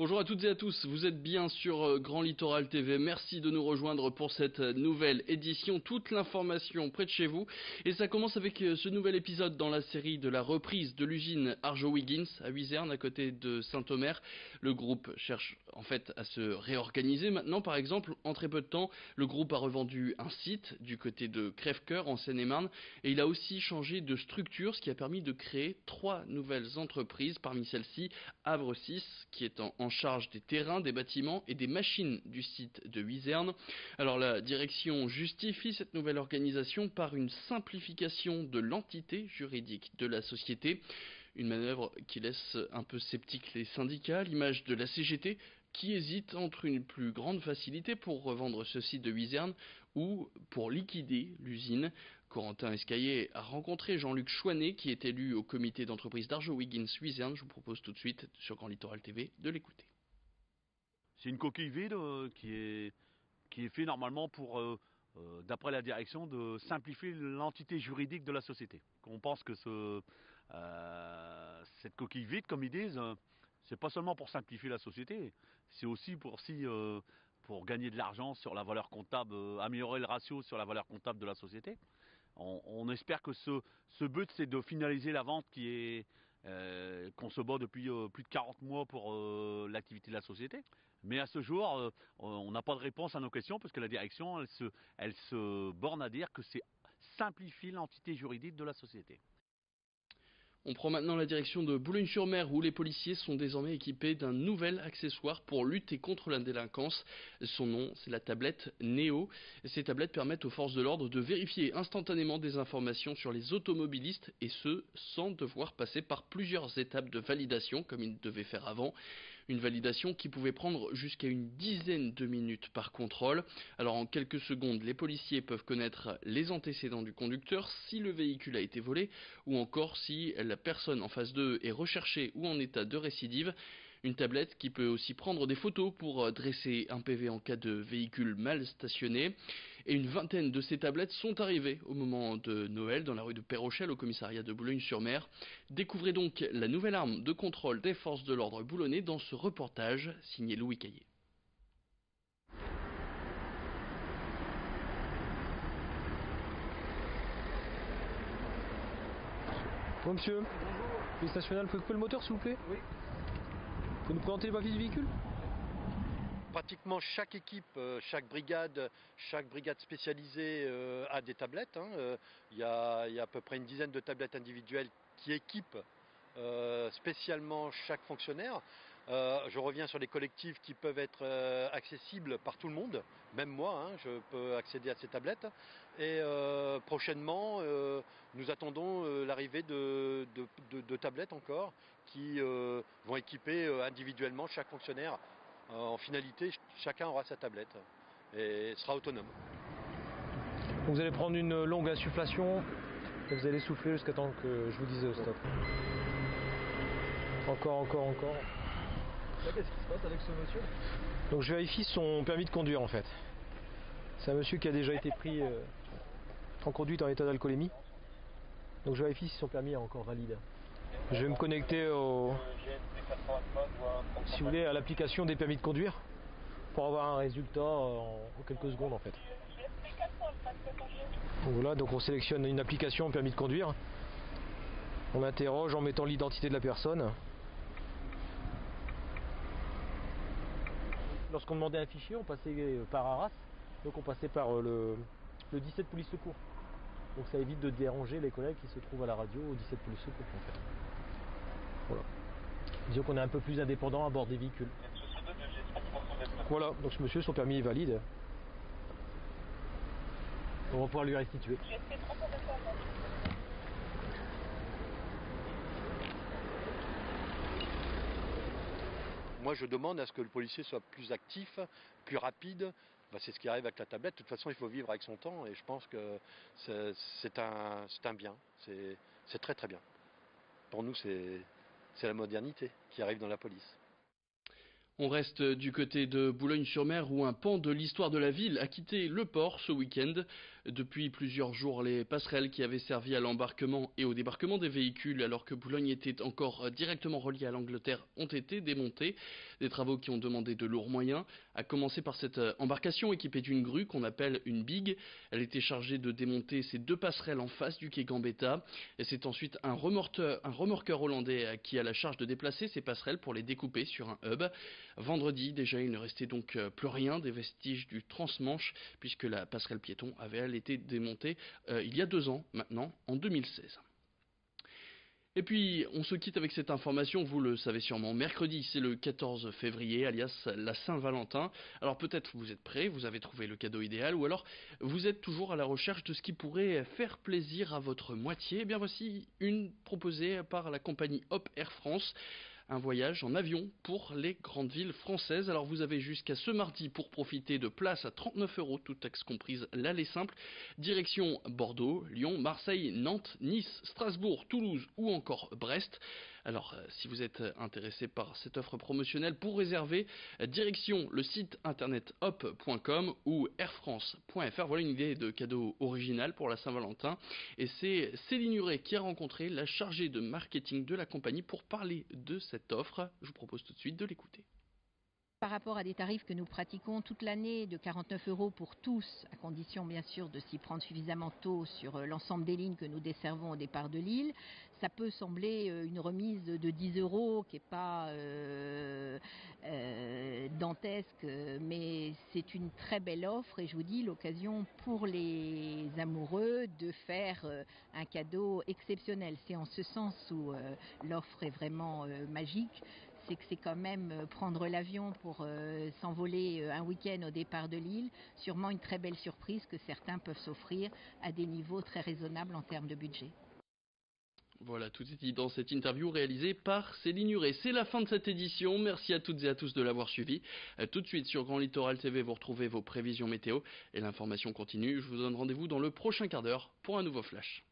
Bonjour à toutes et à tous, vous êtes bien sur Grand Littoral TV, merci de nous rejoindre pour cette nouvelle édition, toute l'information près de chez vous. Et ça commence avec ce nouvel épisode dans la série de la reprise de l'usine Arjowiggins à Huizerne, à côté de Saint-Omer. Le groupe cherche en fait à se réorganiser maintenant. Par exemple, en très peu de temps, le groupe a revendu un site du côté de Crèvecoeur en Seine-et-Marne et il a aussi changé de structure, ce qui a permis de créer 3 nouvelles entreprises. Parmi celles-ci, Havre 6, qui est en charge des terrains, des bâtiments et des machines du site de Huizerne. Alors la direction justifie cette nouvelle organisation par une simplification de l'entité juridique de la société, une manœuvre qui laisse un peu sceptiques les syndicats, à l'image de la CGT qui hésite entre une plus grande facilité pour revendre ce site de Huizerne ou pour liquider l'usine. Corentin Escaillé a rencontré Jean-Luc Chouanet, qui est élu au comité d'entreprise d'Arjowiggins Huizerne. Je vous propose tout de suite, sur Grand Littoral TV, de l'écouter. C'est une coquille vide qui est fait normalement pour, d'après la direction, de simplifier l'entité juridique de la société. On pense que cette coquille vide, comme ils disent, c'est pas seulement pour simplifier la société, c'est aussi pour gagner de l'argent sur la valeur comptable, améliorer le ratio sur la valeur comptable de la société. On espère que ce but, c'est de finaliser la vente qu'on se bat depuis plus de 40 mois pour l'activité de la société. Mais à ce jour, on n'a pas de réponse à nos questions parce que la direction, elle se borne à dire que c'est simplifier l'entité juridique de la société. On prend maintenant la direction de Boulogne-sur-Mer où les policiers sont désormais équipés d'un nouvel accessoire pour lutter contre la délinquance. Son nom, c'est la tablette Néo. Ces tablettes permettent aux forces de l'ordre de vérifier instantanément des informations sur les automobilistes et ce, sans devoir passer par plusieurs étapes de validation comme ils devaient faire avant. Une validation qui pouvait prendre jusqu'à une dizaine de minutes par contrôle. Alors en quelques secondes, les policiers peuvent connaître les antécédents du conducteur, si le véhicule a été volé ou encore si la personne en face d'eux est recherchée ou en état de récidive. Une tablette qui peut aussi prendre des photos pour dresser un PV en cas de véhicule mal stationné. Et une vingtaine de ces tablettes sont arrivées au moment de Noël dans la rue de Pérochel au commissariat de Boulogne-sur-Mer. Découvrez donc la nouvelle arme de contrôle des forces de l'ordre boulonnais dans ce reportage signé Louis Caillé. Bon monsieur, police nationale, vous pouvez couper le moteur s'il vous plaît? Oui. Vous pouvez nous présenter les papiers du véhicule? Pratiquement chaque équipe, chaque brigade spécialisée a des tablettes. Il y a à peu près une dizaine de tablettes individuelles qui équipent spécialement chaque fonctionnaire. Je reviens sur les collectifs qui peuvent être accessibles par tout le monde, même moi, je peux accéder à ces tablettes. Et prochainement, nous attendons l'arrivée de tablettes encore qui vont équiper individuellement chaque fonctionnaire. En finalité, chacun aura sa tablette et sera autonome. Vous allez prendre une longue insufflation et vous allez souffler jusqu'à temps que je vous dise stop. Encore. Là, qu'est-ce qui se passe avec ce monsieur? Donc je vérifie son permis de conduire en fait. C'est un monsieur qui a déjà été pris en conduite en état d'alcoolémie. Donc je vérifie si son permis est encore valide. Je vais me connecter si vous voulez, à l'application des permis de conduire pour avoir un résultat en quelques secondes en fait. Donc voilà, donc on sélectionne une application permis de conduire. On interroge en mettant l'identité de la personne. Lorsqu'on demandait un fichier, on passait par Arras, donc on passait par le 17 police secours. Donc ça évite de déranger les collègues qui se trouvent à la radio au 17 police secours en fait. Voilà. Disons qu'on est un peu plus indépendant à bord des véhicules. Voilà, donc ce monsieur, son permis est valide. On va pouvoir lui restituer. Moi, je demande à ce que le policier soit plus actif, plus rapide. C'est ce qui arrive avec la tablette. De toute façon, il faut vivre avec son temps et je pense que c'est un bien. C'est très très bien. Pour nous, c'est la modernité qui arrive dans la police. On reste du côté de Boulogne-sur-Mer où un pan de l'histoire de la ville a quitté le port ce week-end. Depuis plusieurs jours, les passerelles qui avaient servi à l'embarquement et au débarquement des véhicules alors que Boulogne était encore directement reliée à l'Angleterre ont été démontées. Des travaux qui ont demandé de lourds moyens, à commencer par cette embarcation équipée d'une grue qu'on appelle une bigue. Elle était chargée de démonter ces deux passerelles en face du quai Gambetta. Et c'est ensuite un remorqueur hollandais qui a la charge de déplacer ces passerelles pour les découper sur un hub. Vendredi, déjà, il ne restait donc plus rien des vestiges du transmanche puisque la passerelle piéton avait elle été démontée il y a 2 ans maintenant, en 2016. Et puis, on se quitte avec cette information, vous le savez sûrement, mercredi c'est le 14 février, alias la Saint-Valentin. Alors peut-être vous êtes prêts, vous avez trouvé le cadeau idéal, ou alors vous êtes toujours à la recherche de ce qui pourrait faire plaisir à votre moitié. Eh bien voici une proposée par la compagnie Hop Air France. Un voyage en avion pour les grandes villes françaises. Alors vous avez jusqu'à ce mardi pour profiter de places à 39 €, toute taxe comprise, l'aller simple. Direction Bordeaux, Lyon, Marseille, Nantes, Nice, Strasbourg, Toulouse ou encore Brest. Alors si vous êtes intéressé par cette offre promotionnelle, pour réserver, direction le site internet hop.com ou airfrance.fr. Voilà une idée de cadeau original pour la Saint-Valentin. Et c'est Céline Huret qui a rencontré la chargée de marketing de la compagnie pour parler de cette offre. Je vous propose tout de suite de l'écouter. Par rapport à des tarifs que nous pratiquons toute l'année de 49 € pour tous, à condition bien sûr de s'y prendre suffisamment tôt sur l'ensemble des lignes que nous desservons au départ de Lille, ça peut sembler une remise de 10 € qui n'est pas dantesque, mais c'est une très belle offre et je vous dis l'occasion pour les amoureux de faire un cadeau exceptionnel. C'est en ce sens où l'offre est vraiment magique. C'est que c'est quand même prendre l'avion pour s'envoler un week-end au départ de Lille, sûrement une très belle surprise que certains peuvent s'offrir à des niveaux très raisonnables en termes de budget. Voilà, tout est dit dans cette interview réalisée par Céline Huret. C'est la fin de cette édition, merci à toutes et à tous de l'avoir suivi. Tout de suite sur Grand Littoral TV, vous retrouvez vos prévisions météo et l'information continue. Je vous donne rendez-vous dans le prochain quart d'heure pour un nouveau flash.